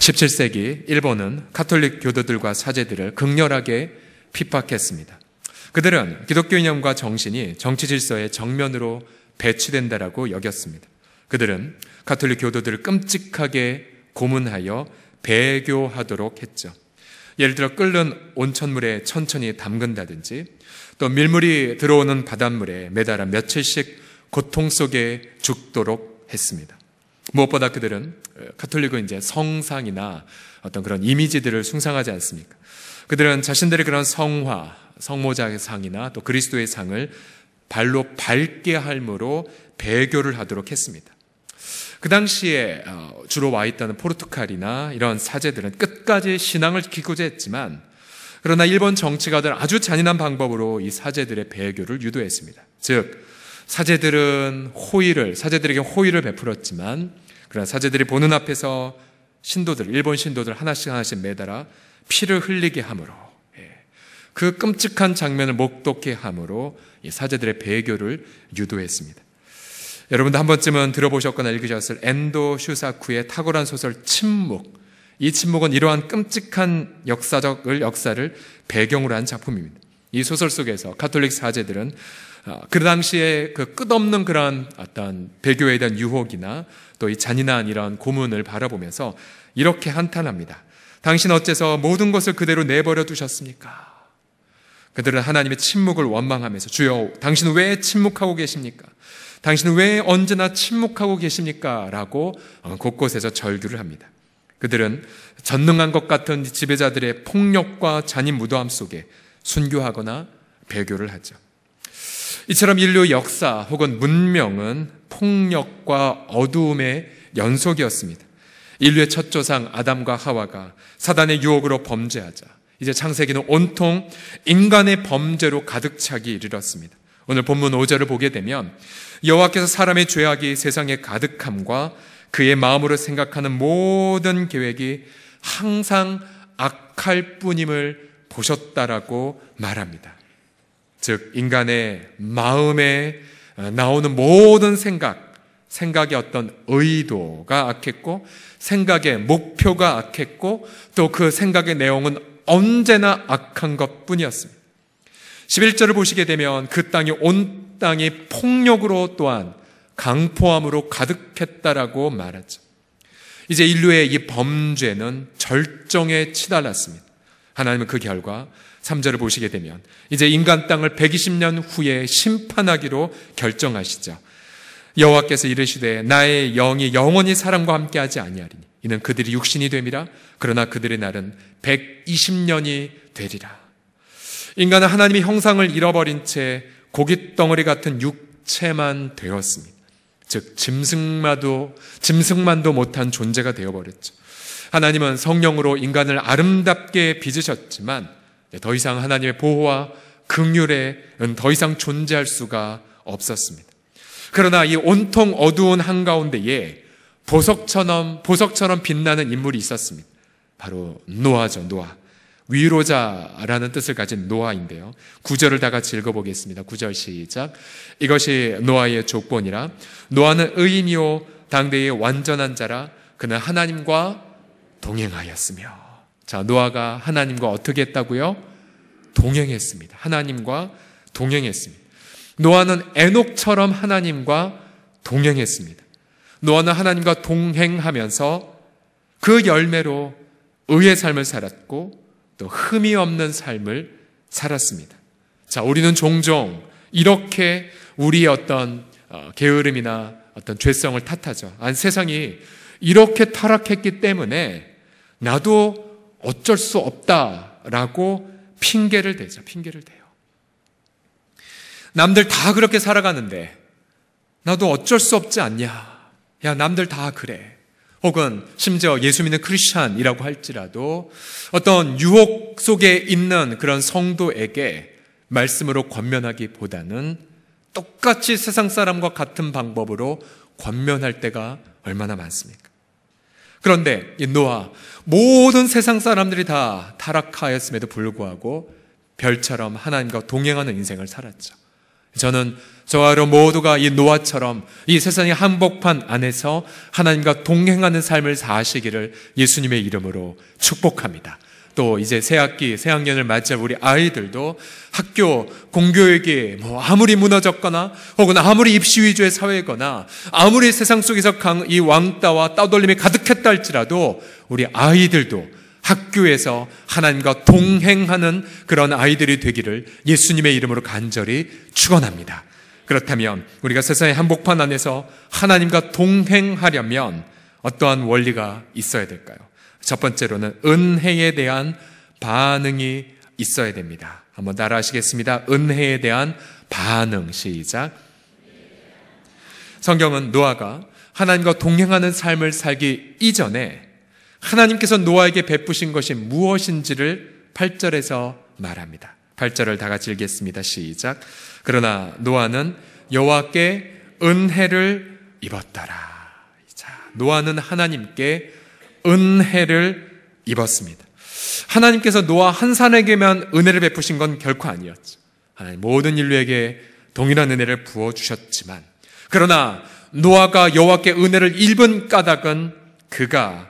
17세기 일본은 가톨릭 교도들과 사제들을 극렬하게 핍박했습니다. 그들은 기독교 이념과 정신이 정치 질서의 정면으로 배치된다라고 여겼습니다. 그들은 가톨릭 교도들을 끔찍하게 고문하여 배교하도록 했죠. 예를 들어 끓는 온천물에 천천히 담근다든지, 또 밀물이 들어오는 바닷물에 매달아 며칠씩 고통 속에 죽도록 했습니다. 무엇보다 그들은, 가톨릭은 이제 성상이나 어떤 그런 이미지들을 숭상하지 않습니까? 그들은 자신들의 그런 성화, 성모자의 상이나 또 그리스도의 상을 발로 밟게 할므로 배교를 하도록 했습니다. 그 당시에 주로 와 있다는 포르투갈이나 이런 사제들은 끝까지 신앙을 지키고자 했지만, 그러나 일본 정치가들은 아주 잔인한 방법으로 이 사제들의 배교를 유도했습니다. 즉, 사제들에게 호의를 베풀었지만, 그러나 사제들이 보는 앞에서 일본 신도들 하나씩 매달아 피를 흘리게 함으로, 그 끔찍한 장면을 목독해 함으로 이 사제들의 배교를 유도했습니다. 여러분도 한 번쯤은 들어보셨거나 읽으셨을 엔도 슈사쿠의 탁월한 소설 침묵. 이 침묵은 이러한 끔찍한 역사를 배경으로 한 작품입니다. 이 소설 속에서 가톨릭 사제들은 그 당시에 그 끝없는 그런 어떤 배교에 대한 유혹이나 또 이 잔인한 이런 고문을 바라보면서 이렇게 한탄합니다. 당신 어째서 모든 것을 그대로 내버려 두셨습니까? 그들은 하나님의 침묵을 원망하면서, 주여, 당신은 왜 침묵하고 계십니까? 당신은 왜 언제나 침묵하고 계십니까? 라고 곳곳에서 절규를 합니다. 그들은 전능한 것 같은 지배자들의 폭력과 잔인 무도함 속에 순교하거나 배교를 하죠. 이처럼 인류 역사 혹은 문명은 폭력과 어두움의 연속이었습니다. 인류의 첫 조상 아담과 하와가 사단의 유혹으로 범죄하자 이제 창세기는 온통 인간의 범죄로 가득 차기 이르렀습니다. 오늘 본문 5절을 보게 되면 여호와께서 사람의 죄악이 세상에 가득함과 그의 마음으로 생각하는 모든 계획이 항상 악할 뿐임을 보셨다라고 말합니다. 즉 인간의 마음에 나오는 모든 생각의 어떤 의도가 악했고, 생각의 목표가 악했고, 또 그 생각의 내용은 언제나 악한 것뿐이었습니다. 11절을 보시게 되면 그 땅이 온 땅이 폭력으로 또한 강포함으로 가득했다라고 말하죠. 이제 인류의 이 범죄는 절정에 치달았습니다. 하나님은 그 결과 3절을 보시게 되면 이제 인간 땅을 120년 후에 심판하기로 결정하시죠. 여호와께서 이르시되 나의 영이 영원히 사람과 함께하지 아니하리니 이는 그들이 육신이 됨이라. 그러나 그들의 날은 120년이 되리라. 인간은 하나님의 형상을 잃어버린 채 고깃덩어리 같은 육체만 되었습니다. 즉 짐승만도 못한 존재가 되어버렸죠. 하나님은 성령으로 인간을 아름답게 빚으셨지만 더 이상 하나님의 보호와 긍휼에는 더 이상 존재할 수가 없었습니다. 그러나 이 온통 어두운 한가운데에 보석처럼 빛나는 인물이 있었습니다. 바로 노아죠. 노아. 위로자라는 뜻을 가진 노아인데요. 9절을 다 같이 읽어보겠습니다. 9절 시작. 이것이 노아의 족본이라. 노아는 의인이요 당대의 완전한 자라. 그는 하나님과 동행하였으며. 자, 노아가 하나님과 어떻게 했다고요? 동행했습니다. 하나님과 동행했습니다. 노아는 에녹처럼 하나님과 동행했습니다. 노아는 하나님과 동행하면서 그 열매로 의의 삶을 살았고 또 흠이 없는 삶을 살았습니다. 자, 우리는 종종 이렇게 우리의 어떤 게으름이나 어떤 죄성을 탓하죠. 세상이 이렇게 타락했기 때문에 나도 어쩔 수 없다라고 핑계를 대죠. 핑계를 대요. 남들 다 그렇게 살아가는데 나도 어쩔 수 없지 않냐. 야, 남들 다 그래. 혹은 심지어 예수 믿는 크리스찬이라고 할지라도 어떤 유혹 속에 있는 그런 성도에게 말씀으로 권면하기보다는 똑같이 세상 사람과 같은 방법으로 권면할 때가 얼마나 많습니까? 그런데 이 노아, 모든 세상 사람들이 다 타락하였음에도 불구하고 별처럼 하나님과 동행하는 인생을 살았죠. 저는 저와 여러분 모두가 이 노아처럼 이 세상의 한복판 안에서 하나님과 동행하는 삶을 사시기를 예수님의 이름으로 축복합니다. 또 이제 새학기, 새학년을 맞이할 우리 아이들도 학교, 공교육이 아무리 무너졌거나 혹은 아무리 입시 위주의 사회거나 아무리 세상 속에서 이 왕따와 따돌림이 가득했다 할지라도 우리 아이들도 학교에서 하나님과 동행하는 그런 아이들이 되기를 예수님의 이름으로 간절히 축원합니다. 그렇다면 우리가 세상의 한복판 안에서 하나님과 동행하려면 어떠한 원리가 있어야 될까요? 첫 번째로는 은혜에 대한 반응이 있어야 됩니다. 한번 따라 하시겠습니다. 은혜에 대한 반응. 시작. 성경은 노아가 하나님과 동행하는 삶을 살기 이전에 하나님께서 노아에게 베푸신 것이 무엇인지를 8절에서 말합니다. 8절을 다 같이 읽겠습니다. 시작. 그러나 노아는 여호와께 은혜를 입었더라. 자, 노아는 하나님께 은혜를 입었습니다. 하나님께서 노아 한 사람에게만 은혜를 베푸신 건 결코 아니었죠. 하나님 모든 인류에게 동일한 은혜를 부어주셨지만, 그러나 노아가 여호와께 은혜를 입은 까닭은 그가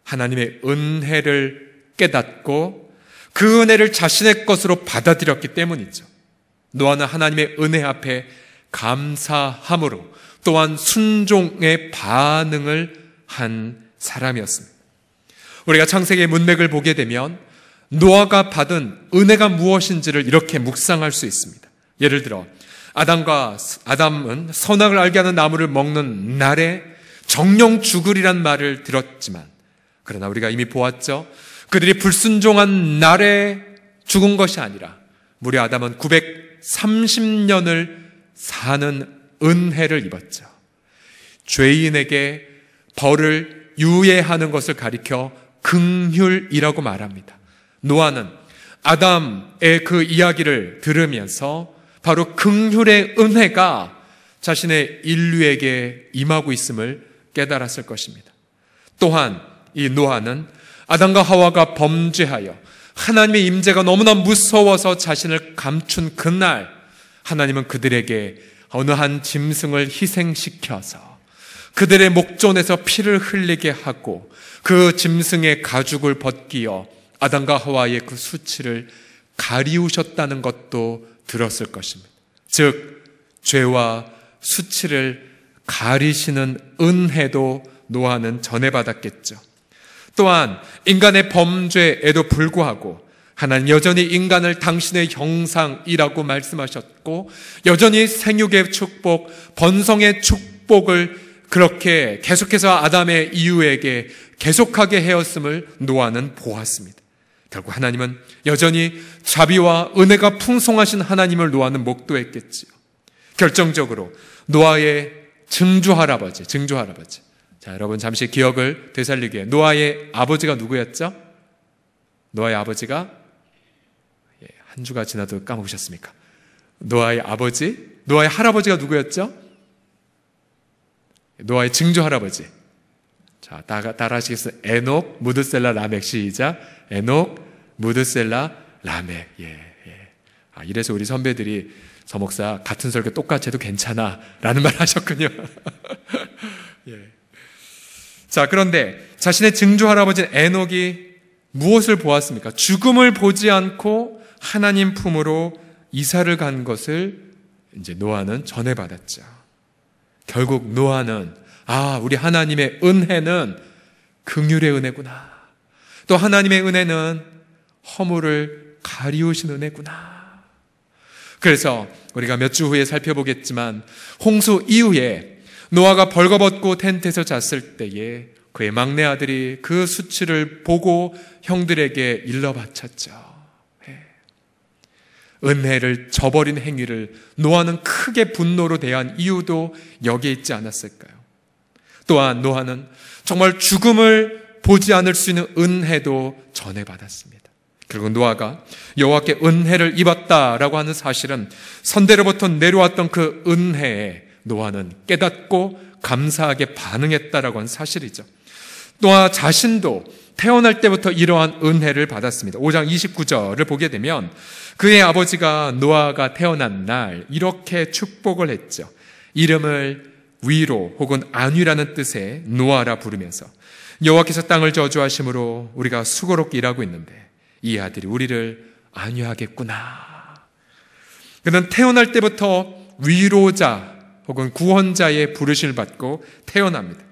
하나님의 은혜를 깨닫고 그 은혜를 자신의 것으로 받아들였기 때문이죠. 노아는 하나님의 은혜 앞에 감사함으로 또한 순종의 반응을 한 사람이었습니다. 우리가 창세기의 문맥을 보게 되면 노아가 받은 은혜가 무엇인지를 이렇게 묵상할 수 있습니다. 예를 들어 아담은 선악을 알게 하는 나무를 먹는 날에 정령 죽으리란 말을 들었지만, 그러나 우리가 이미 보았죠. 그들이 불순종한 날에 죽은 것이 아니라 무려 아담은 930년을 사는 은혜를 입었죠. 죄인에게 벌을 유예하는 것을 가리켜 긍휼이라고 말합니다. 노아는 아담의 그 이야기를 들으면서 바로 긍휼의 은혜가 자신의 인류에게 임하고 있음을 깨달았을 것입니다. 또한 이 노아는 아담과 하와가 범죄하여 하나님의 임재가 너무나 무서워서 자신을 감춘 그날 하나님은 그들에게 어느 한 짐승을 희생시켜서 그들의 목전에서 피를 흘리게 하고 그 짐승의 가죽을 벗기어 아담과 하와의 그 수치를 가리우셨다는 것도 들었을 것입니다. 즉 죄와 수치를 가리시는 은혜도 노아는 전해받았겠죠. 또한 인간의 범죄에도 불구하고 하나님 여전히 인간을 당신의 형상이라고 말씀하셨고 여전히 생육의 축복, 번성의 축복을 그렇게 계속해서 아담의 이후에게 계속하게 해왔음을 노아는 보았습니다. 결국 하나님은 여전히 자비와 은혜가 풍성하신 하나님을 노아는 목도했겠지요. 결정적으로 노아의 증조할아버지. 자, 여러분 잠시 기억을 되살리게, 노아의 아버지가 누구였죠? 노아의 아버지가, 한 주가 지나도 까먹으셨습니까? 노아의 할아버지가 누구였죠? 노아의 증조할아버지. 자, 따라 하시겠어요? 에녹, 무드셀라, 라멕. 시작. 에녹, 무드셀라, 라멕. 이래서 우리 선배들이 서목사 같은 설교 똑같이 해도 괜찮아 라는 말 하셨군요. 자, 그런데 자신의 증조할아버지인 에녹이 무엇을 보았습니까? 죽음을 보지 않고 하나님 품으로 이사를 간 것을 이제 노아는 전해받았죠. 결국 노아는 우리 하나님의 은혜는 긍휼의 은혜구나. 또 하나님의 은혜는 허물을 가리우신 은혜구나. 그래서 우리가 몇 주 후에 살펴보겠지만 홍수 이후에 노아가 벌거벗고 텐트에서 잤을 때에 그의 막내 아들이 그 수치를 보고 형들에게 일러 바쳤죠. 은혜를 저버린 행위를 노아는 크게 분노로 대한 이유도 여기에 있지 않았을까요? 또한 노아는 정말 죽음을 보지 않을 수 있는 은혜도 전해받았습니다. 그리고 노아가 여호와께 은혜를 입었다라고 하는 사실은 선대로부터 내려왔던 그 은혜에 노아는 깨닫고 감사하게 반응했다라고 하는 사실이죠. 노아 자신도 태어날 때부터 이러한 은혜를 받았습니다. 5장 29절을 보게 되면 그의 아버지가 노아가 태어난 날 이렇게 축복을 했죠. 이름을 위로 혹은 안위라는 뜻의 노아라 부르면서 여호와께서 땅을 저주하심으로 우리가 수고롭게 일하고 있는데 이 아들이 우리를 안위하겠구나. 그는 태어날 때부터 위로자 혹은 구원자의 부르심을 받고 태어납니다.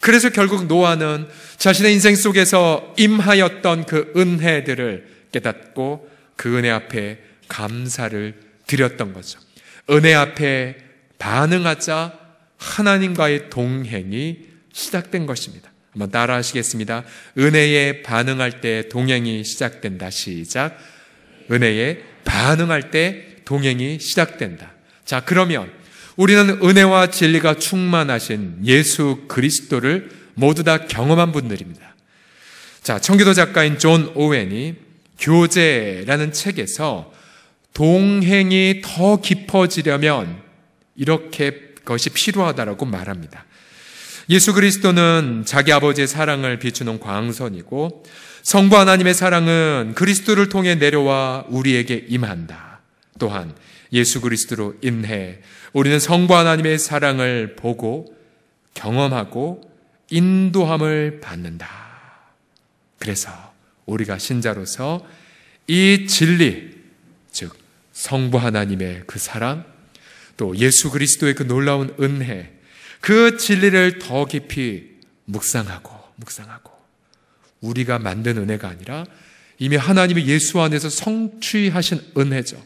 그래서 결국 노아는 자신의 인생 속에서 임하였던 그 은혜들을 깨닫고 그 은혜 앞에 감사를 드렸던 거죠. 은혜 앞에 반응하자 하나님과의 동행이 시작된 것입니다. 한번 따라 하시겠습니다. 은혜에 반응할 때 동행이 시작된다. 시작. 은혜에 반응할 때 동행이 시작된다. 자, 그러면 우리는 은혜와 진리가 충만하신 예수 그리스도를 모두 다 경험한 분들입니다. 자, 청교도 작가인 존 오웬이 교제라는 책에서 동행이 더 깊어지려면 이렇게 것이 필요하다라고 말합니다. 예수 그리스도는 자기 아버지의 사랑을 비추는 광선이고 성부 하나님의 사랑은 그리스도를 통해 내려와 우리에게 임한다. 또한 예수 그리스도로 인해 우리는 성부 하나님의 사랑을 보고 경험하고 인도함을 받는다. 그래서 우리가 신자로서 이 진리, 즉 성부 하나님의 그 사랑, 또 예수 그리스도의 그 놀라운 은혜, 그 진리를 더 깊이 묵상하고 우리가 만든 은혜가 아니라 이미 하나님이 예수 안에서 성취하신 은혜죠.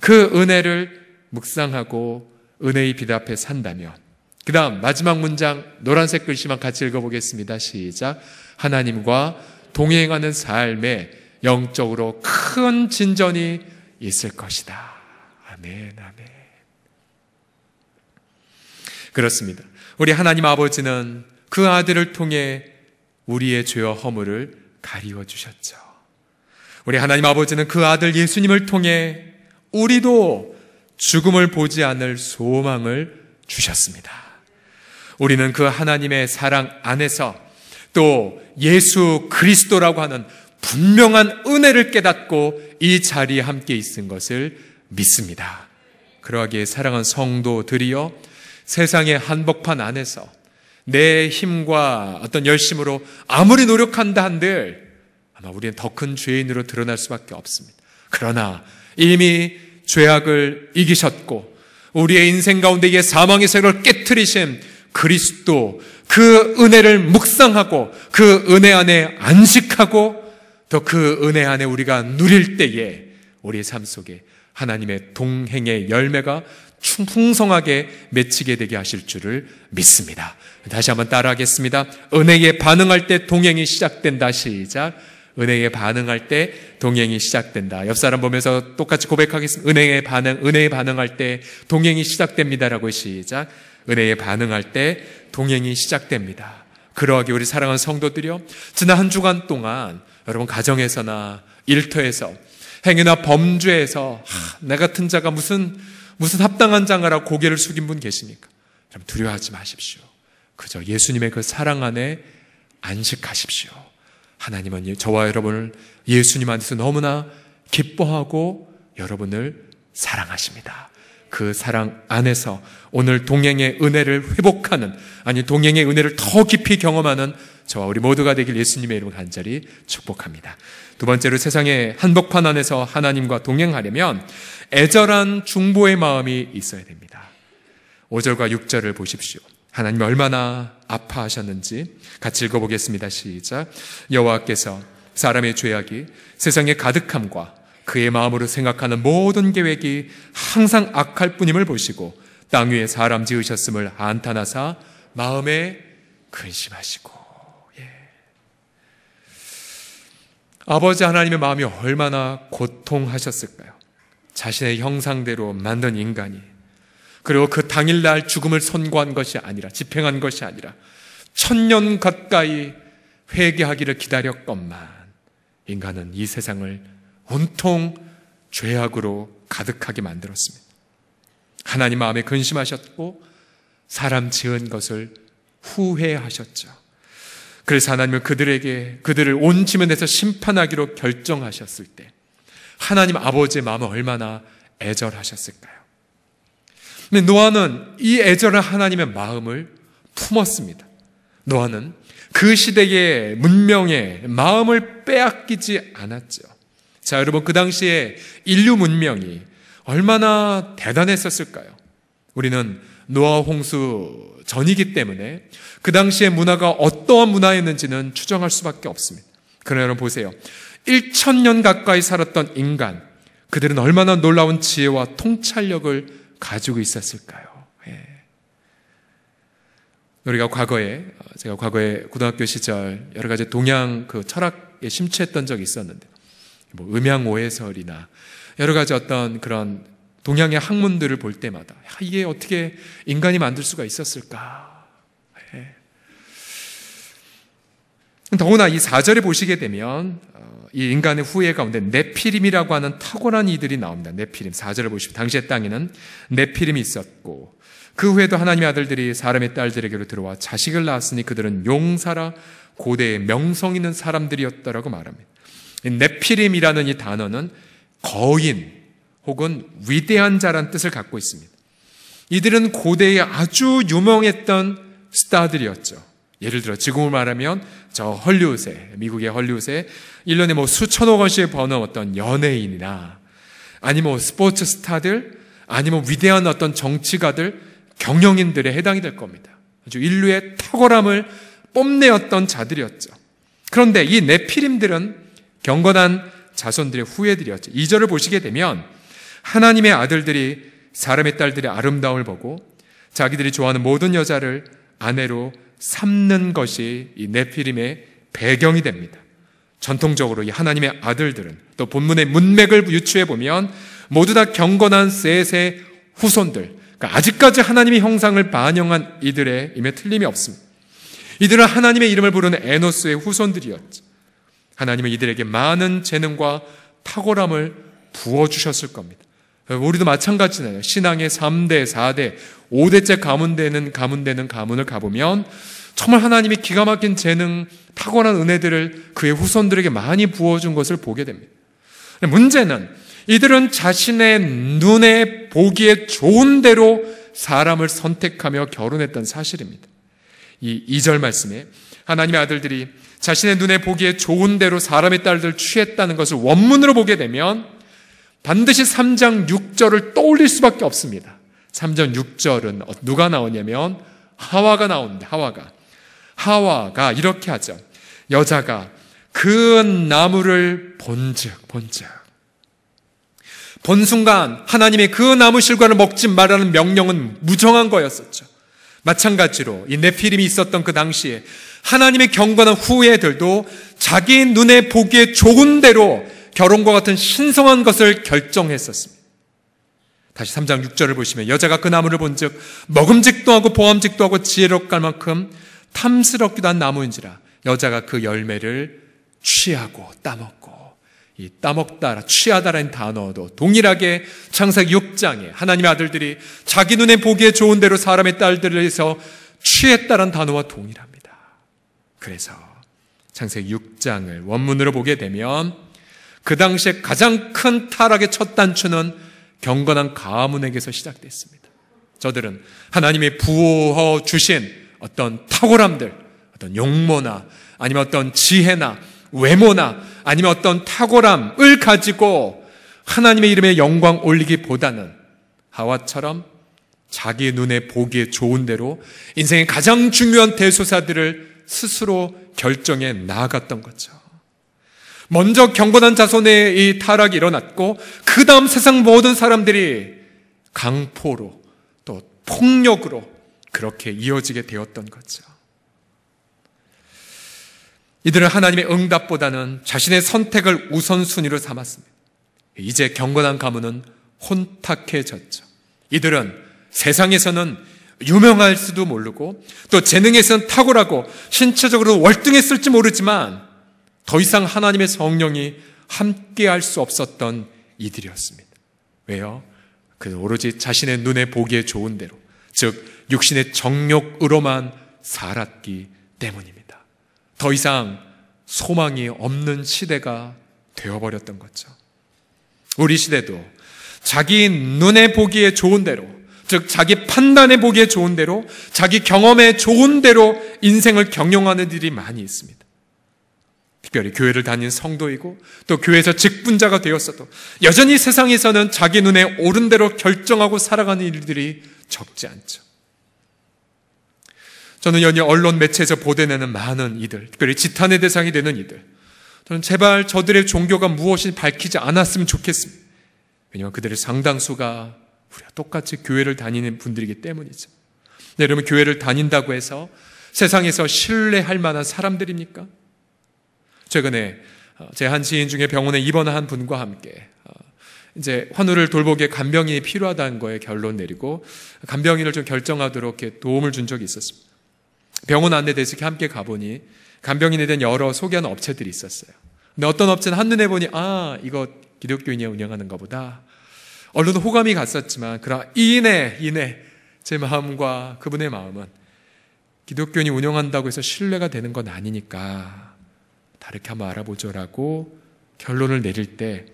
그 은혜를 묵상하고 은혜의 빛 앞에 산다면, 그 다음 마지막 문장 노란색 글씨만 같이 읽어보겠습니다. 시작. 하나님과 동행하는 삶에 영적으로 큰 진전이 있을 것이다. 아멘, 아멘. 그렇습니다. 우리 하나님 아버지는 그 아들을 통해 우리의 죄와 허물을 가리워 주셨죠. 우리 하나님 아버지는 그 아들 예수님을 통해 우리도 죽음을 보지 않을 소망을 주셨습니다. 우리는 그 하나님의 사랑 안에서 또 예수 그리스도라고 하는 분명한 은혜를 깨닫고 이 자리에 함께 있은 것을 믿습니다. 그러하기에 사랑하는 성도들이여, 세상의 한복판 안에서 내 힘과 어떤 열심으로 아무리 노력한다 한들 아마 우리는 더 큰 죄인으로 드러날 수밖에 없습니다. 그러나 이미 죄악을 이기셨고 우리의 인생 가운데 이 사망의 세력을 깨트리신 그리스도, 그 은혜를 묵상하고 그 은혜 안에 안식하고 또 그 은혜 안에 우리가 누릴 때에 우리의 삶 속에 하나님의 동행의 열매가 풍성하게 맺히게 되게 하실 줄을 믿습니다. 다시 한번 따라하겠습니다. 은혜에 반응할 때 동행이 시작된다. 시작. 은혜에 반응할 때 동행이 시작된다. 옆 사람 보면서 똑같이 고백하겠습니다. 은혜에 반응할 때 동행이 시작됩니다라고. 시작. 은혜에 반응할 때 동행이 시작됩니다. 그러하게 우리 사랑하는 성도들이요, 지난 한 주간 동안 여러분 가정에서나 일터에서 행위나 범죄에서 내 같은 자가 무슨 합당한 장가라고 고개를 숙인 분 계십니까? 여러분 두려워하지 마십시오. 그저 예수님의 그 사랑 안에 안식하십시오. 하나님은 저와 여러분을 예수님 안에서 너무나 기뻐하고 여러분을 사랑하십니다. 그 사랑 안에서 오늘 동행의 은혜를 회복하는, 아니 동행의 은혜를 더 깊이 경험하는 저와 우리 모두가 되길 예수님의 이름으로 간절히 축복합니다. 두 번째로, 세상의 한복판 안에서 하나님과 동행하려면 애절한 중보의 마음이 있어야 됩니다. 5절과 6절을 보십시오. 하나님 얼마나 아파하셨는지 같이 읽어보겠습니다. 시작. 여호와께서 사람의 죄악이 세상에 가득함과 그의 마음으로 생각하는 모든 계획이 항상 악할 뿐임을 보시고 땅 위에 사람 지으셨음을 한탄하사 마음에 근심하시고. 아버지 하나님의 마음이 얼마나 고통하셨을까요? 자신의 형상대로 만든 인간이, 그리고 그 당일날 죽음을 선고한 것이 아니라, 집행한 것이 아니라 1000년 가까이 회개하기를 기다렸건만 인간은 이 세상을 온통 죄악으로 가득하게 만들었습니다. 하나님 마음에 근심하셨고 사람 지은 것을 후회하셨죠. 그래서 하나님은 그들을 온 지면에서 심판하기로 결정하셨을 때 하나님 아버지의 마음은 얼마나 애절하셨을까요? 근데 노아는 이 애절한 하나님의 마음을 품었습니다. 노아는 그 시대의 문명의 마음을 빼앗기지 않았죠. 자, 여러분, 그 당시에 인류 문명이 얼마나 대단했었을까요? 우리는 노아 홍수 전이기 때문에 그 당시의 문화가 어떠한 문화였는지는 추정할 수밖에 없습니다. 그러나 여러분 보세요. 1000년 가까이 살았던 인간, 그들은 얼마나 놀라운 지혜와 통찰력을 가지고 있었을까요? 제가 과거에 고등학교 시절 여러 가지 동양 그 철학에 심취했던 적이 있었는데, 뭐 음양오해설이나 여러 가지 어떤 그런 동양의 학문들을 볼 때마다 이게 어떻게 인간이 만들 수가 있었을까? 더구나 이 4절에 보시게 되면 이 인간의 후예 가운데 네피림이라고 하는 탁월한 이들이 나옵니다. 네피림 4절을 보시면 당시의 땅에는 네피림이 있었고 그 후에도 하나님의 아들들이 사람의 딸들에게로 들어와 자식을 낳았으니 그들은 용사라 고대의 명성 있는 사람들이었다라고 말합니다. 네피림이라는 이 단어는 거인 혹은 위대한 자란 뜻을 갖고 있습니다. 이들은 고대에 아주 유명했던 스타들이었죠. 예를 들어 지금으로 말하면 저 헐리우드에, 미국의 헐리우드에 1년에 뭐 수천억 원씩 버는 어떤 연예인이나 아니면 뭐 스포츠 스타들, 아니면 위대한 어떤 정치가들, 경영인들에 해당이 될 겁니다. 아주 인류의 탁월함을 뽐내었던 자들이었죠. 그런데 이 네피림들은 경건한 자손들의 후예들이었죠. 2절을 보시게 되면 하나님의 아들들이 사람의 딸들의 아름다움을 보고 자기들이 좋아하는 모든 여자를 아내로 삼는 것이 이 네피림의 배경이 됩니다. 전통적으로 이 하나님의 아들들은 또 본문의 문맥을 유추해 보면 모두 다 경건한 셋의 후손들, 그러니까 아직까지 하나님의 형상을 반영한 이들의 임에 틀림이 없습니다. 이들은 하나님의 이름을 부르는 에노스의 후손들이었죠. 하나님은 이들에게 많은 재능과 탁월함을 부어주셨을 겁니다. 우리도 마찬가지잖아요. 신앙의 3대, 4대, 5대째 가문되는 가문을 가보면 정말 하나님이 기가 막힌 재능, 탁월한 은혜들을 그의 후손들에게 많이 부어준 것을 보게 됩니다. 문제는 이들은 자신의 눈에 보기에 좋은 대로 사람을 선택하며 결혼했던 사실입니다. 이 2절 말씀에 하나님의 아들들이 자신의 눈에 보기에 좋은 대로 사람의 딸들을 취했다는 것을 원문으로 보게 되면 반드시 3장 6절을 떠올릴 수밖에 없습니다. 3장 6절은 누가 나오냐면 하와가 나옵니다. 하와가 이렇게 하죠. 여자가 그 나무를 본즉 본 순간 하나님의 그 나무 실과를 먹지 말라는 명령은 무정한 거였었죠. 마찬가지로 이 네피림이 있었던 그 당시에 하나님의 경건한 후예들도 자기 눈에 보기에 좋은 대로 결혼과 같은 신성한 것을 결정했었습니다. 다시 3장 6절을 보시면 여자가 그 나무를 본즉 먹음직도 하고 보암직도 하고 지혜롭게 할 만큼 탐스럽기도 한 나무인지라 여자가 그 열매를 취하고 따먹고, 이 따먹다라 취하다라는 단어도 동일하게 창세기 6장에 하나님의 아들들이 자기 눈에 보기에 좋은 대로 사람의 딸들을 해서 취했다라는 단어와 동일합니다. 그래서 창세기 6장을 원문으로 보게 되면 그 당시에 가장 큰 타락의 첫 단추는 경건한 가문에게서 시작됐습니다. 저들은 하나님의 부어 주신 어떤 탁월함들, 어떤 용모나 아니면 어떤 지혜나 외모나 아니면 어떤 탁월함을 가지고 하나님의 이름에 영광 올리기보다는 하와처럼 자기 눈에 보기에 좋은 대로 인생의 가장 중요한 대소사들을 스스로 결정해 나아갔던 거죠. 먼저 경건한 자손의 이 타락이 일어났고 그 다음 세상 모든 사람들이 강포로 또 폭력으로 그렇게 이어지게 되었던 거죠. 이들은 하나님의 응답보다는 자신의 선택을 우선순위로 삼았습니다. 이제 경건한 가문은 혼탁해졌죠. 이들은 세상에서는 유명할지도 모르고 또 재능에서는 탁월하고 신체적으로 월등했을지 모르지만 더 이상 하나님의 성령이 함께할 수 없었던 이들이었습니다. 왜요? 그 오로지 자신의 눈에 보기에 좋은 대로, 즉 육신의 정욕으로만 살았기 때문입니다. 더 이상 소망이 없는 시대가 되어버렸던 거죠. 우리 시대도 자기 눈에 보기에 좋은 대로, 즉 자기 판단에 보기에 좋은 대로, 자기 경험에 좋은 대로 인생을 경영하는 일이 많이 있습니다. 특별히 교회를 다니는 성도이고 또 교회에서 직분자가 되었어도 여전히 세상에서는 자기 눈에 옳은 대로 결정하고 살아가는 일들이 적지 않죠. 저는 연일 언론 매체에서 보도내는 많은 이들, 특별히 지탄의 대상이 되는 이들, 저는 제발 저들의 종교가 무엇인지 밝히지 않았으면 좋겠습니다. 왜냐하면 그들의 상당수가 우리가 똑같이 교회를 다니는 분들이기 때문이죠. 네, 여러분, 교회를 다닌다고 해서 세상에서 신뢰할 만한 사람들입니까? 최근에 제 한 지인 중에 병원에 입원한 분과 함께 이제 환우를 돌보기에 간병인이 필요하다는 거에 결론 내리고 간병인을 좀 결정하도록 이렇게 도움을 준 적이 있었습니다. 병원 안내대에서 이렇게 함께 가보니 간병인에 대한 여러 소개하는 업체들이 있었어요. 근데 어떤 업체는 한눈에 보니 이거 기독교인이 운영하는가 보다. 얼른 호감이 갔었지만 그러나 이내 제 마음과 그분의 마음은 기독교인이 운영한다고 해서 신뢰가 되는 건 아니니까 다르게 한번 알아보죠라고 결론을 내릴 때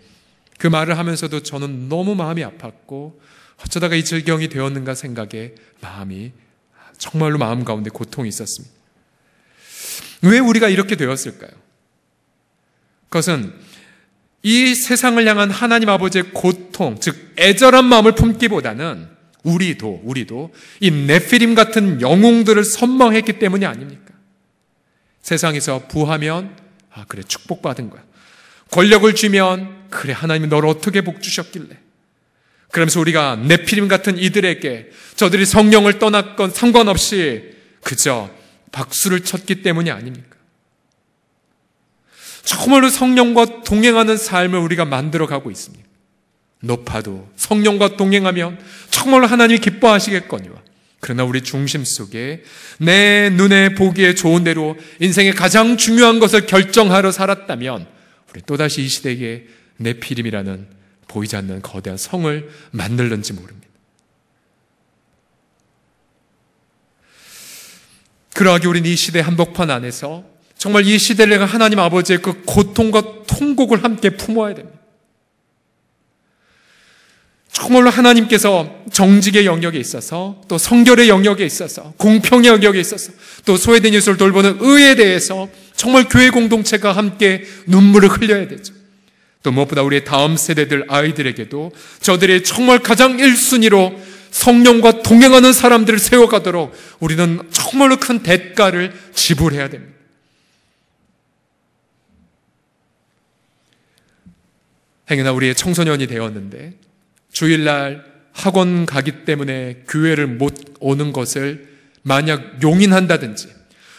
그 말을 하면서도 저는 너무 마음이 아팠고 어쩌다가 이 질경이 되었는가 생각에 마음이 정말로 마음 가운데 고통이 있었습니다. 왜 우리가 이렇게 되었을까요? 그것은 이 세상을 향한 하나님 아버지의 고통, 즉 애절한 마음을 품기보다는 우리도 이 네피림 같은 영웅들을 선망했기 때문이 아닙니까? 세상에서 부하면 그래, 축복받은 거야. 권력을 주면 그래, 하나님이 너를 어떻게 복 주셨길래. 그러면서 우리가 네피림 같은 이들에게 저들이 성령을 떠났건 상관없이 그저 박수를 쳤기 때문이 아닙니까? 정말로 성령과 동행하는 삶을 우리가 만들어가고 있습니다. 높아도 성령과 동행하면 정말로 하나님이 기뻐하시겠거니와. 그러나 우리 중심 속에 내 눈에 보기에 좋은 대로 인생의 가장 중요한 것을 결정하러 살았다면 우리 또다시 이 시대에 네피림이라는 보이지 않는 거대한 성을 만들는지 모릅니다. 그러하게 우리는 이 시대 한복판 안에서 정말 이 시대를 향한 하나님 아버지의 그 고통과 통곡을 함께 품어야 됩니다. 정말로 하나님께서 정직의 영역에 있어서 또 성결의 영역에 있어서 공평의 영역에 있어서 또 소외된 이웃을 돌보는 의에 대해서 정말 교회 공동체가 함께 눈물을 흘려야 되죠. 또 무엇보다 우리의 다음 세대들 아이들에게도 저들이 정말 가장 1순위로 성령과 동행하는 사람들을 세워가도록 우리는 정말로 큰 대가를 지불해야 됩니다. 행여나 우리의 청소년이 되었는데 주일날 학원 가기 때문에 교회를 못 오는 것을 만약 용인한다든지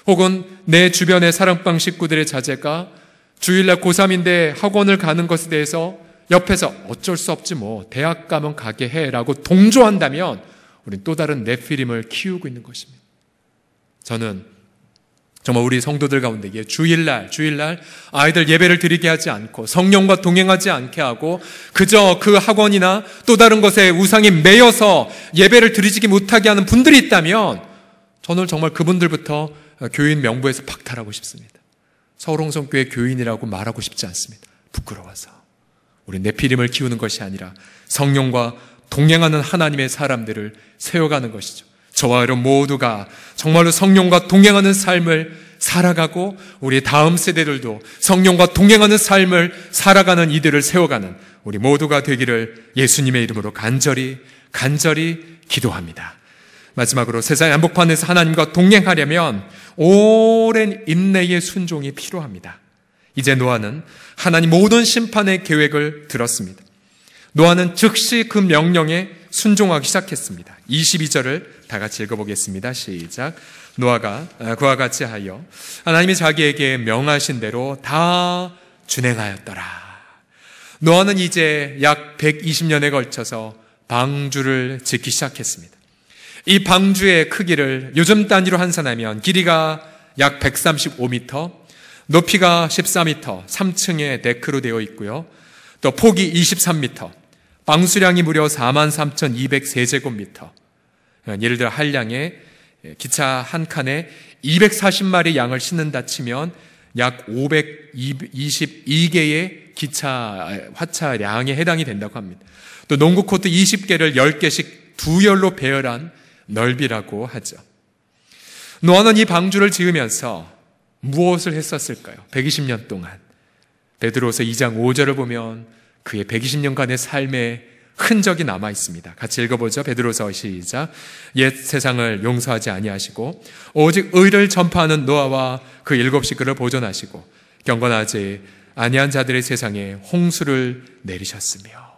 혹은 내 주변의 사랑방 식구들의 자제가 주일날 고3인데 학원을 가는 것에 대해서 옆에서 어쩔 수 없지 뭐 대학 가면 가게 해라고 동조한다면 우리는 또 다른 네피림을 키우고 있는 것입니다. 저는 정말 우리 성도들 가운데 주일날 아이들 예배를 드리게 하지 않고 성령과 동행하지 않게 하고 그저 그 학원이나 또 다른 것에 우상에 매여서 예배를 드리지 못하게 하는 분들이 있다면 저는 정말 그분들부터 교인 명부에서 박탈하고 싶습니다. 서울홍성교회 교인이라고 말하고 싶지 않습니다. 부끄러워서. 우리 네피림을 키우는 것이 아니라 성령과 동행하는 하나님의 사람들을 세워가는 것이죠. 저와 여러분 모두가 정말로 성령과 동행하는 삶을 살아가고 우리 다음 세대들도 성령과 동행하는 삶을 살아가는 이들을 세워가는 우리 모두가 되기를 예수님의 이름으로 간절히 기도합니다. 마지막으로 세상의 한복판에서 하나님과 동행하려면 오랜 인내의 순종이 필요합니다. 이제 노아는 하나님 모든 심판의 계획을 들었습니다. 노아는 즉시 그 명령에 순종하기 시작했습니다. 22절을 다 같이 읽어보겠습니다. 시작. 노아가 그와 같이 하여 하나님이 자기에게 명하신 대로 다 준행하였더라. 노아는 이제 약 120년에 걸쳐서 방주를 짓기 시작했습니다. 이 방주의 크기를 요즘 단위로 환산하면 길이가 약 135m, 높이가 14m, 3층의 데크로 되어 있고요. 또 폭이 23m, 방수량이 무려 43,200세제곱미터. 예를 들어 한량에 기차 한 칸에 240마리 양을 싣는다 치면 약 522개의 기차 화차량에 해당이 된다고 합니다. 또 농구 코트 20개를 10개씩 두 열로 배열한 넓이라고 하죠. 노아는 이 방주를 지으면서 무엇을 했었을까요? 120년 동안. 베드로서 2장 5절을 보면 그의 120년간의 삶의 흔적이 남아 있습니다. 같이 읽어보죠. 베드로서 시작. 옛 세상을 용서하지 아니하시고 오직 의를 전파하는 노아와 그 7식구를 보존하시고 경건하지 아니한 자들의 세상에 홍수를 내리셨으며.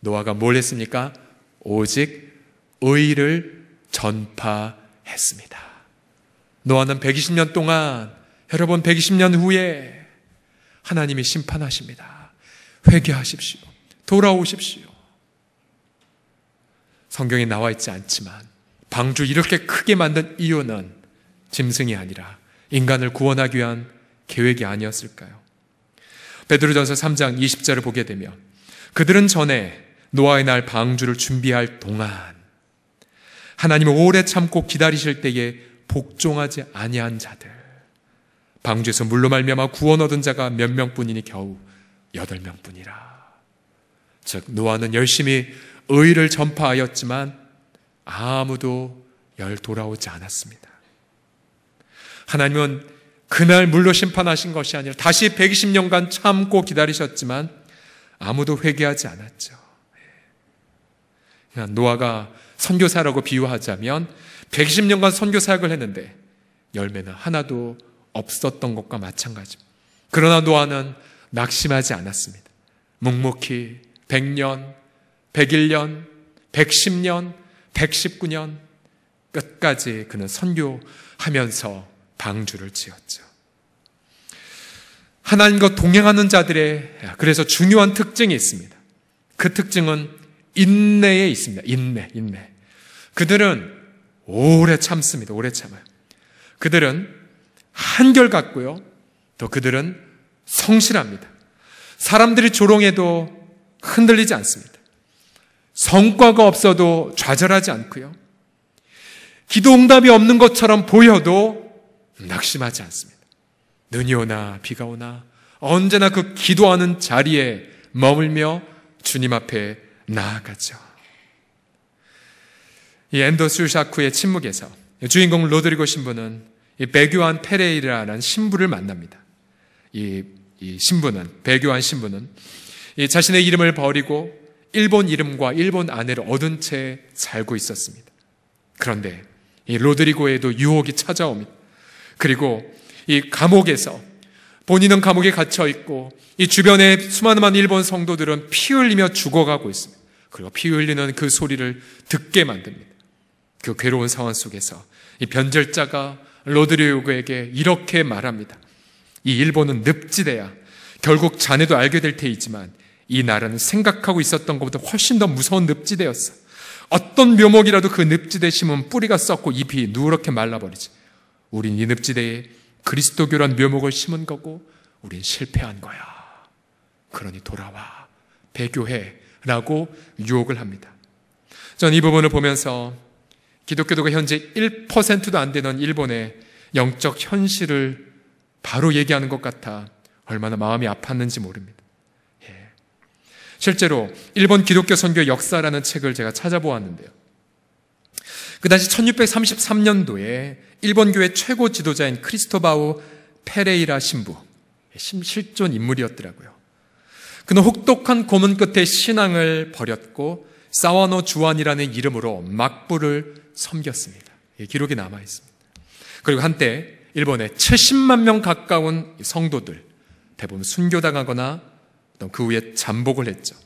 노아가 뭘 했습니까? 오직 의를 전파했습니다. 노아는 120년 동안, 여러분 120년 후에 하나님이 심판하십니다. 회개하십시오. 돌아오십시오. 성경에 나와 있지 않지만 방주 이렇게 크게 만든 이유는 짐승이 아니라 인간을 구원하기 위한 계획이 아니었을까요? 베드로전서 3장 20절을 보게 되면 그들은 전에 노아의 날 방주를 준비할 동안 하나님을 오래 참고 기다리실 때에 복종하지 아니한 자들, 방주에서 물로 말미암아 구원 얻은 자가 몇 명뿐이니 겨우 8명뿐이라. 즉 노아는 열심히 의를 전파하였지만 아무도 돌아오지 않았습니다. 하나님은 그날 물로 심판하신 것이 아니라 다시 120년간 참고 기다리셨지만 아무도 회개하지 않았죠. 노아가 선교사라고 비유하자면 120년간 선교 사역을 했는데 열매는 하나도 없었던 것과 마찬가지입니다. 그러나 노아는 낙심하지 않았습니다. 묵묵히 100년, 101년, 110년, 119년 끝까지 그는 선교하면서 방주를 지었죠. 하나님과 동행하는 자들의 그래서 중요한 특징이 있습니다. 그 특징은 인내에 있습니다. 인내. 그들은 오래 참습니다. 오래 참아요. 그들은 한결같고요. 또 그들은 성실합니다. 사람들이 조롱해도 흔들리지 않습니다. 성과가 없어도 좌절하지 않고요. 기도 응답이 없는 것처럼 보여도 낙심하지 않습니다. 눈이 오나 비가 오나 언제나 그 기도하는 자리에 머물며 주님 앞에 나아가죠. 이 앤더스 샤크의 침묵에서 주인공 로드리고 신부는 이 베교한 페레이라라는 신부를 만납니다. 이 신부는, 베교한 신부는 이 자신의 이름을 버리고 일본 이름과 일본 아내를 얻은 채 살고 있었습니다. 그런데 이 로드리고에도 유혹이 찾아옵니다. 그리고 이 감옥에서 본인은 감옥에 갇혀 있고 이 주변의 수많은 일본 성도들은 피 흘리며 죽어가고 있습니다. 그리고 피 흘리는 그 소리를 듣게 만듭니다. 그 괴로운 상황 속에서 이 변절자가 로드리고에게 이렇게 말합니다. 이 일본은 늪지대야. 결국 자네도 알게 될 테이지만 이 나라는 생각하고 있었던 것보다 훨씬 더 무서운 늪지대였어. 어떤 묘목이라도 그 늪지대에 심으면 뿌리가 썩고 잎이 누렇게 말라버리지. 우린 이 늪지대에 그리스도교란 묘목을 심은 거고 우린 실패한 거야. 그러니 돌아와. 배교해. 라고 유혹을 합니다. 전 이 부분을 보면서 기독교도가 현재 1%도 안 되는 일본의 영적 현실을 바로 얘기하는 것 같아 얼마나 마음이 아팠는지 모릅니다. 실제로 일본 기독교 선교 역사라는 책을 제가 찾아보았는데요. 그 당시 1633년도에 일본 교회 최고 지도자인 크리스토바우 페레이라 신부, 실존 인물이었더라고요. 그는 혹독한 고문 끝에 신앙을 버렸고 사와노 주안이라는 이름으로 막부를 섬겼습니다. 기록이 남아 있습니다. 그리고 한때 일본에 70만 명 가까운 성도들 대부분 순교당하거나 또 그 후에 잠복을 했죠.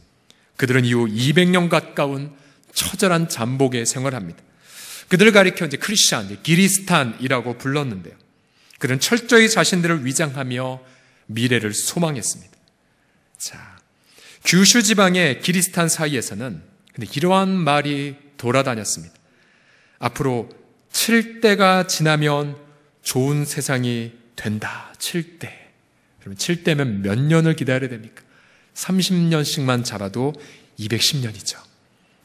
그들은 이후 200년 가까운 처절한 잠복의 생활합니다. 그들을 가리켜 이제 크리스찬, 기리스탄이라고 불렀는데요. 그들은 철저히 자신들을 위장하며 미래를 소망했습니다. 자, 규슈 지방의 기리스탄 사이에서는 근데 이러한 말이 돌아다녔습니다. 앞으로 7대가 지나면 좋은 세상이 된다. 7대. 그러면 7대면 몇 년을 기다려야 됩니까? 30년씩만 잡아도 210년이죠.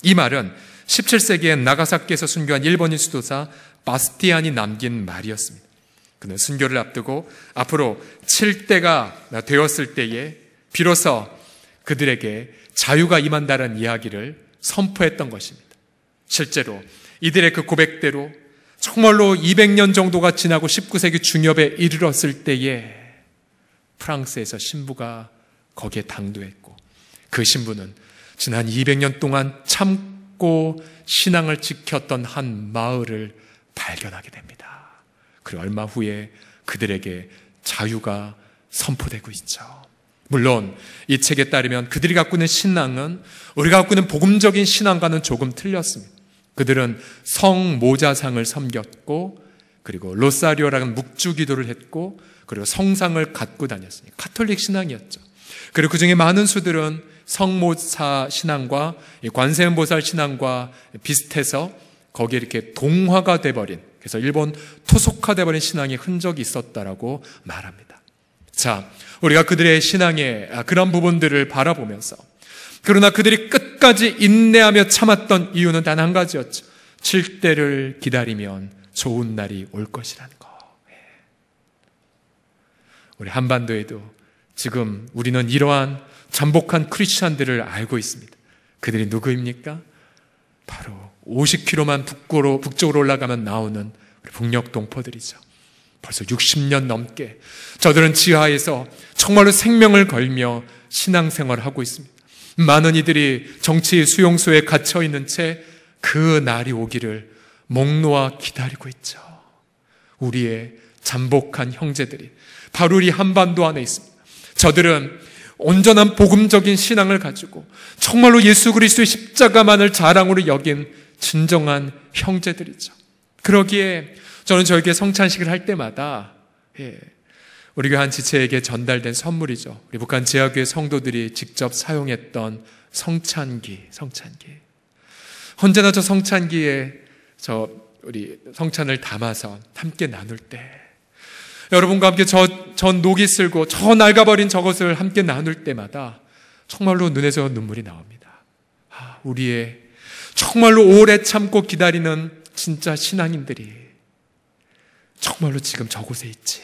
이 말은 17세기에 나가사키에서 순교한 일본인 수도사 바스티안이 남긴 말이었습니다. 그는 순교를 앞두고 앞으로 칠 때가 되었을 때에 비로소 그들에게 자유가 임한다는 이야기를 선포했던 것입니다. 실제로 이들의 그 고백대로 정말로 200년 정도가 지나고 19세기 중엽에 이르렀을 때에 프랑스에서 신부가 거기에 당도했고, 그 신부는 지난 200년 동안 참고 신앙을 지켰던 한 마을을 발견하게 됩니다. 그리고 얼마 후에 그들에게 자유가 선포되고 있죠. 물론 이 책에 따르면 그들이 갖고 있는 신앙은 우리가 갖고 있는 복음적인 신앙과는 조금 틀렸습니다. 그들은 성모자상을 섬겼고, 그리고 로사리오라는 묵주기도를 했고, 그리고 성상을 갖고 다녔으니 가톨릭 신앙이었죠. 그리고 그 중에 많은 수들은 성모사 신앙과 관세음보살 신앙과 비슷해서 거기에 이렇게 동화가 돼버린, 그래서 일본 토속화돼버린 신앙의 흔적이 있었다라고 말합니다. 자, 우리가 그들의 신앙의 그런 부분들을 바라보면서, 그러나 그들이 끝까지 인내하며 참았던 이유는 단 한 가지였죠. 칠 때를 기다리면 좋은 날이 올 것이라는 거. 우리 한반도에도 지금 우리는 이러한 잠복한 크리스찬들을 알고 있습니다. 그들이 누구입니까? 바로 50km만 북쪽으로 올라가면 나오는 북녘 동포들이죠. 벌써 60년 넘게 저들은 지하에서 정말로 생명을 걸며 신앙생활을 하고 있습니다. 많은 이들이 정치 수용소에 갇혀 있는 채 그 날이 오기를 목 놓아 기다리고 있죠. 우리의 잠복한 형제들이 바로 우리 한반도 안에 있습니다. 저들은 온전한 복음적인 신앙을 가지고 정말로 예수 그리스도의 십자가만을 자랑으로 여긴 진정한 형제들이죠. 그러기에 저는 저에게 성찬식을 할 때마다 우리 교회 한 지체에게 전달된 선물이죠. 우리 북한 지하교회 성도들이 직접 사용했던 성찬기. 언제나 저 성찬기에 우리 성찬을 담아서 함께 나눌 때, 여러분과 함께 저 녹이 슬고 저 낡아버린 저것을 함께 나눌 때마다 정말로 눈에서 눈물이 나옵니다. 우리의 정말로 오래 참고 기다리는 진짜 신앙인들이 정말로 지금 저곳에 있지.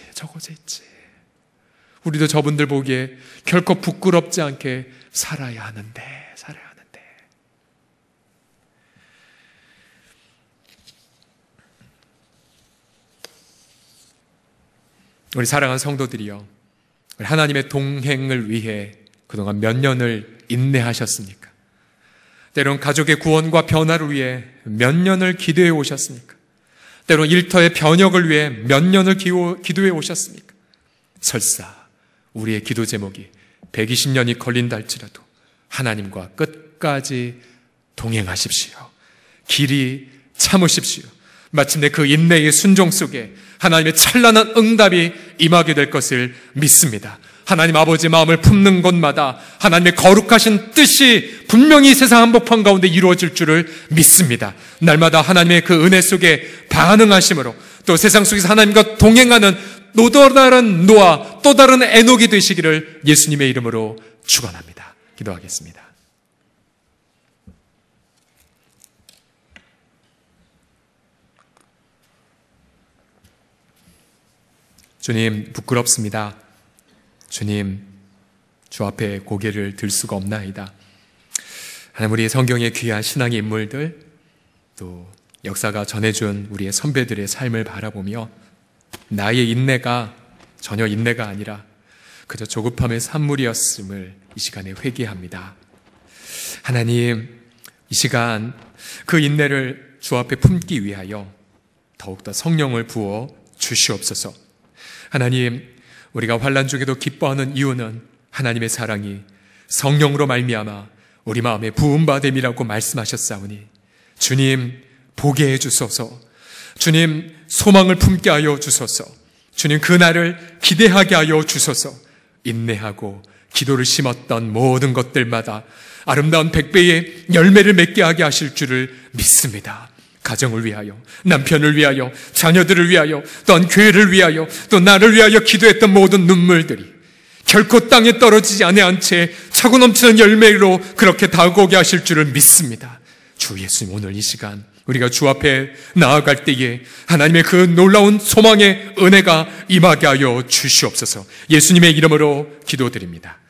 우리도 저분들 보기에 결코 부끄럽지 않게 살아야 하는데. 우리 사랑하는 성도들이요, 우리 하나님의 동행을 위해 그동안 몇 년을 인내하셨습니까? 때론 가족의 구원과 변화를 위해 몇 년을 기도해 오셨습니까? 때론 일터의 변혁을 위해 몇 년을 기도해 오셨습니까? 설사 우리의 기도 제목이 120년이 걸린다 할지라도 하나님과 끝까지 동행하십시오. 길이 참으십시오. 마침내 그 인내의 순종 속에 하나님의 찬란한 응답이 임하게 될 것을 믿습니다. 하나님 아버지 마음을 품는 곳마다 하나님의 거룩하신 뜻이 분명히 세상 한복판 가운데 이루어질 줄을 믿습니다. 날마다 하나님의 그 은혜 속에 반응하심으로 또 세상 속에서 하나님과 동행하는 또 다른 노아, 또 다른 에녹이 되시기를 예수님의 이름으로 축원합니다. 기도하겠습니다. 주님, 부끄럽습니다. 주님, 주 앞에 고개를 들 수가 없나이다. 하나님, 우리 성경의 귀한 신앙의 인물들, 또 역사가 전해준 우리의 선배들의 삶을 바라보며 나의 인내가 전혀 인내가 아니라 그저 조급함의 산물이었음을 이 시간에 회개합니다. 하나님, 이 시간 그 인내를 주 앞에 품기 위하여 더욱더 성령을 부어 주시옵소서. 하나님, 우리가 환난 중에도 기뻐하는 이유는 하나님의 사랑이 성령으로 말미암아 우리 마음에 부음받음이라고 말씀하셨사오니 주님, 보게 해주소서. 주님, 소망을 품게 하여 주소서. 주님, 그날을 기대하게 하여 주소서. 인내하고 기도를 심었던 모든 것들마다 아름다운 100배의 열매를 맺게 하게 하실 줄을 믿습니다. 가정을 위하여, 남편을 위하여, 자녀들을 위하여, 또한 교회를 위하여, 또 나를 위하여 기도했던 모든 눈물들이 결코 땅에 떨어지지 아니한 채 차고 넘치는 열매로 그렇게 다가오게 하실 줄을 믿습니다. 주 예수님, 오늘 이 시간 우리가 주 앞에 나아갈 때에 하나님의 그 놀라운 소망의 은혜가 임하게 하여 주시옵소서. 예수님의 이름으로 기도드립니다.